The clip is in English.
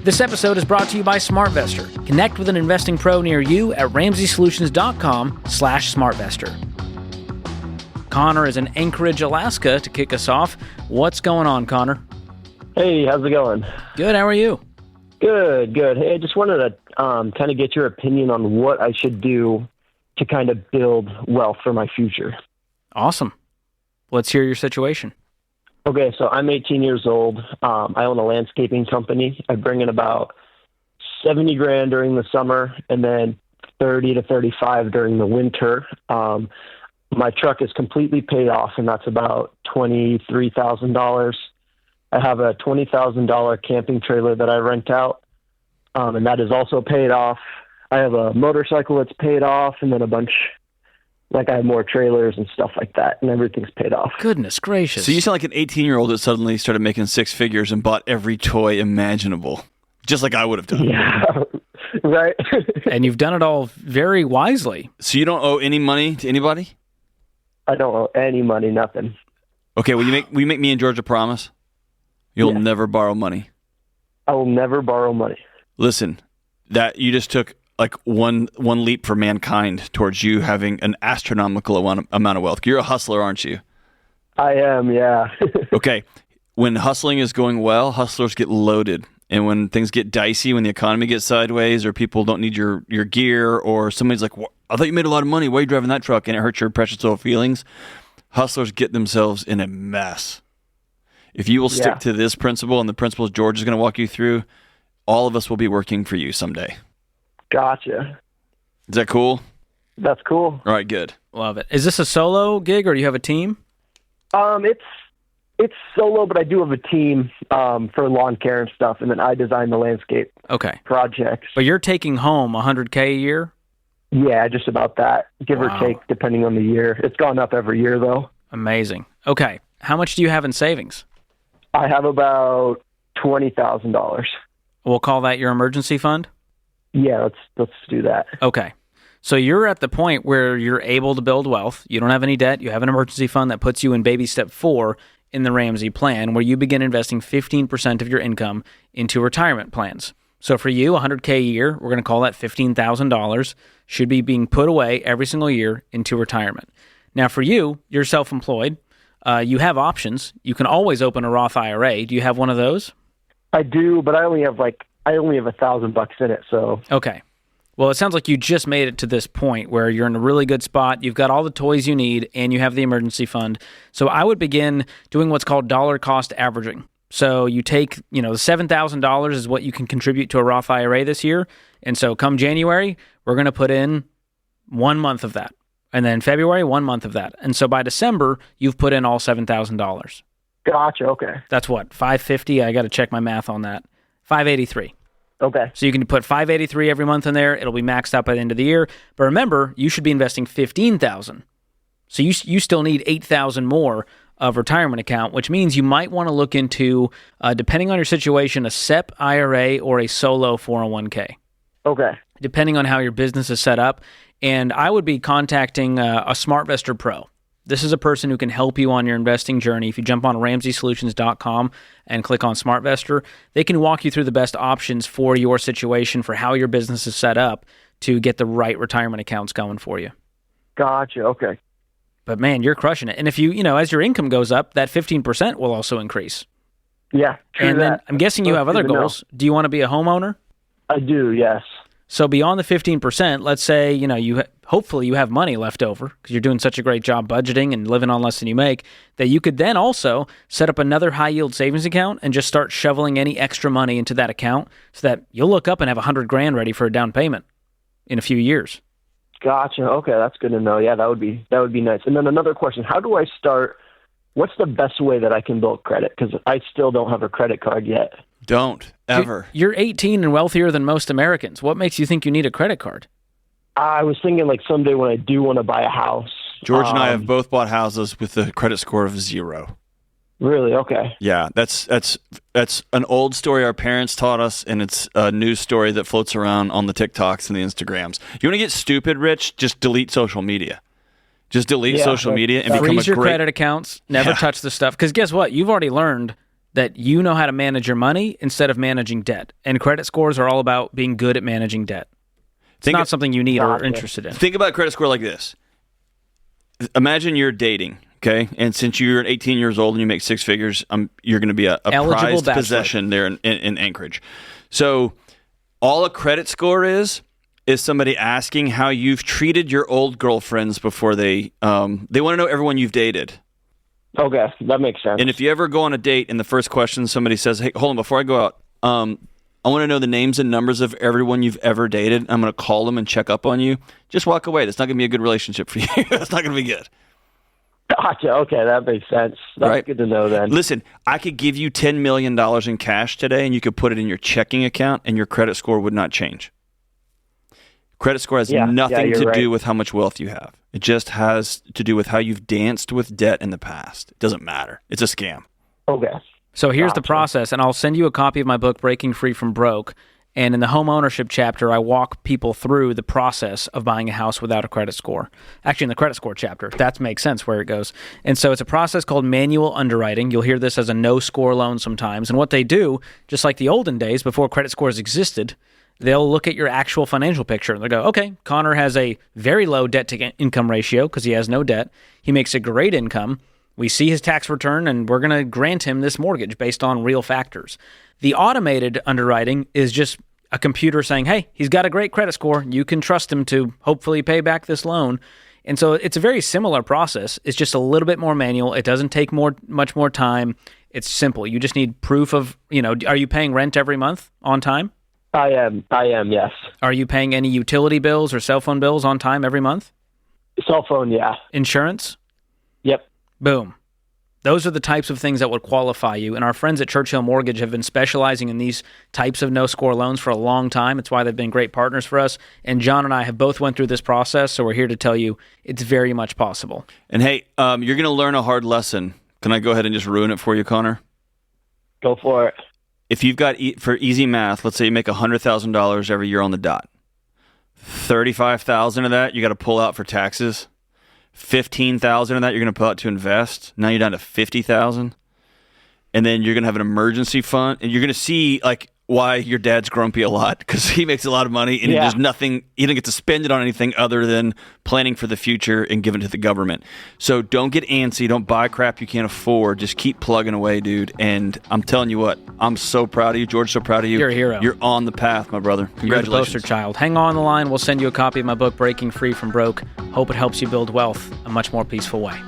This episode is brought to you by SmartVestor. Connect with an investing pro near you at ramseysolutions.com/smartvestor. Connor is in Anchorage, Alaska to kick us off. What's going on, Connor? Hey, how's it going? Good, how are you? Good. Hey, I just wanted to kind of get your opinion on what I should do to kind of build wealth for my future. Awesome. Let's hear your situation. Okay, so I'm 18 years old. I own a landscaping company. I bring in about 70 grand during the summer and then 30 to 35 during the winter. My truck is completely paid off, and that's about $23,000. I have a $20,000 camping trailer that I rent out, and that is also paid off. I have a motorcycle that's paid off, and then a bunch, like I have more trailers and stuff like that, and everything's paid off. Goodness gracious. So you sound like an 18-year-old that suddenly started making six figures and bought every toy imaginable, just like I would have done. Yeah, right. And you've done it all very wisely. So you don't owe any money to anybody? I don't owe any money, nothing. Okay, will you make me and George a promise? You'll never borrow money. I will never borrow money. Listen, that you just took like one leap for mankind towards you having an astronomical amount of wealth. You're a hustler, aren't you? I am, yeah. Okay, when hustling is going well, hustlers get loaded. And when things get dicey, when the economy gets sideways or people don't need your gear or somebody's like, I thought you made a lot of money. Why are you driving that truck? And it hurts your precious little feelings. Hustlers get themselves in a mess. If you will stick to this principle and the principles George is going to walk you through, all of us will be working for you someday. Gotcha. Is that cool? That's cool. All right, good. Love it. Is this a solo gig or do you have a team? It's solo, but I do have a team for lawn care and stuff, and then I design the landscape projects. But you're taking home $100K a year? Yeah, just about that, give or take, depending on the year. It's gone up every year, though. Amazing. Okay, how much do you have in savings? I have about $20,000. We'll call that your emergency fund? Yeah, let's do that. Okay. So you're at the point where you're able to build wealth. You don't have any debt. You have an emergency fund that puts you in baby step 4 in the Ramsey plan, where you begin investing 15% of your income into retirement plans. So for you, $100K a year, we're going to call that $15,000, should be being put away every single year into retirement. Now for you, you're self-employed. You have options. You can always open a Roth IRA. Do you have one of those? I do, but I only have $1,000 in it. So okay. Well, it sounds like you just made it to this point where you're in a really good spot. You've got all the toys you need, and you have the emergency fund. So I would begin doing what's called dollar cost averaging. So you take, the $7,000 is what you can contribute to a Roth IRA this year. And so come January, we're going to put in 1 month of that. And then February, 1 month of that. And so by December, you've put in all $7,000. Gotcha, okay. That's what, $550? I got to check my math on that. $583. Okay. So you can put $583 every month in there. It'll be maxed out by the end of the year. But remember, you should be investing $15,000. So you still need $8,000 more of retirement account, which means you might want to look into, depending on your situation, a SEP IRA or a solo 401k. Okay. Depending on how your business is set up. And I would be contacting a SmartVestor Pro. This is a person who can help you on your investing journey. If you jump on ramseysolutions.com and click on SmartVestor, they can walk you through the best options for your situation, for how your business is set up to get the right retirement accounts going for you. Gotcha, okay. But man, you're crushing it. And if you as your income goes up, that 15% will also increase. Yeah, true. And then I'm guessing you have other goals. Do you want to be a homeowner? I do, yes. So beyond the 15%, let's say, hopefully you have money left over because you're doing such a great job budgeting and living on less than you make, that you could then also set up another high yield savings account and just start shoveling any extra money into that account so that you'll look up and have $100,000 ready for a down payment in a few years. Gotcha. Okay, that's good to know. Yeah, that would be nice. And then another question, how do I start? What's the best way that I can build credit? Because I still don't have a credit card yet. Don't, ever. You're 18 and wealthier than most Americans. What makes you think you need a credit card? I was thinking like someday when I do want to buy a house. George and I have both bought houses with a credit score of 0. Really? Okay. Yeah, that's an old story our parents taught us, and it's a news story that floats around on the TikToks and the Instagrams. You want to get stupid rich? Just delete social media. Just delete social media and become a freeze your great credit accounts. Never touch the stuff. Because guess what? You've already learned that you know how to manage your money instead of managing debt. And credit scores are all about being good at managing debt. It's not something you need or are interested in. Think about credit score like this. Imagine you're dating, okay? And since you're 18 years old and you make six figures, you're going to be a prized possession there in Anchorage. So all a credit score is somebody asking how you've treated your old girlfriends before they want to know everyone you've dated. Okay, that makes sense. And if you ever go on a date and the first question somebody says, hey, hold on, before I go out, I want to know the names and numbers of everyone you've ever dated. I'm going to call them and check up on you. Just walk away. That's not going to be a good relationship for you. That's not going to be good. Gotcha. Okay, that makes sense. That's right. Good to know then. Listen, I could give you $10 million in cash today, and you could put it in your checking account, and your credit score would not change. Credit score has nothing to do with how much wealth you have. It just has to do with how you've danced with debt in the past. It doesn't matter. It's a scam. Okay. So here's the process, and I'll send you a copy of my book, Breaking Free from Broke. And in the home ownership chapter, I walk people through the process of buying a house without a credit score. Actually, in the credit score chapter, that makes sense where it goes. And so it's a process called manual underwriting. You'll hear this as a no-score loan sometimes. And what they do, just like the olden days before credit scores existed, they'll look at your actual financial picture. And they'll go, okay, Connor has a very low debt-to-income ratio because he has no debt. He makes a great income. We see his tax return, and we're going to grant him this mortgage based on real factors. The automated underwriting is just a computer saying, hey, he's got a great credit score. You can trust him to hopefully pay back this loan. And so it's a very similar process. It's just a little bit more manual. It doesn't take much more time. It's simple. You just need proof of, are you paying rent every month on time? I am, yes. Are you paying any utility bills or cell phone bills on time every month? Cell phone, yeah. Insurance? Yep. Boom. Those are the types of things that would qualify you. And our friends at Churchill Mortgage have been specializing in these types of no-score loans for a long time. It's why they've been great partners for us. And John and I have both went through this process, so we're here to tell you it's very much possible. And hey, you're going to learn a hard lesson. Can I go ahead and just ruin it for you, Connor? Go for it. If you've got, for easy math, let's say you make $100,000 every year on the dot. $35,000 of that you got to pull out for taxes. $15,000 of that you're going to pull out to invest. Now you're down to $50,000, and then you're going to have an emergency fund, and you're going to see why your dad's grumpy a lot because he makes a lot of money and he does nothing. He doesn't get to spend it on anything other than planning for the future and giving it to the government. So don't get antsy. Don't buy crap you can't afford. Just keep plugging away, dude. And I'm telling you what, I'm so proud of you. George's so proud of you. You're a hero. You're on the path, my brother. Congratulations. You're the poster child. Hang on the line. We'll send you a copy of my book, Breaking Free from Broke. Hope it helps you build wealth a much more peaceful way.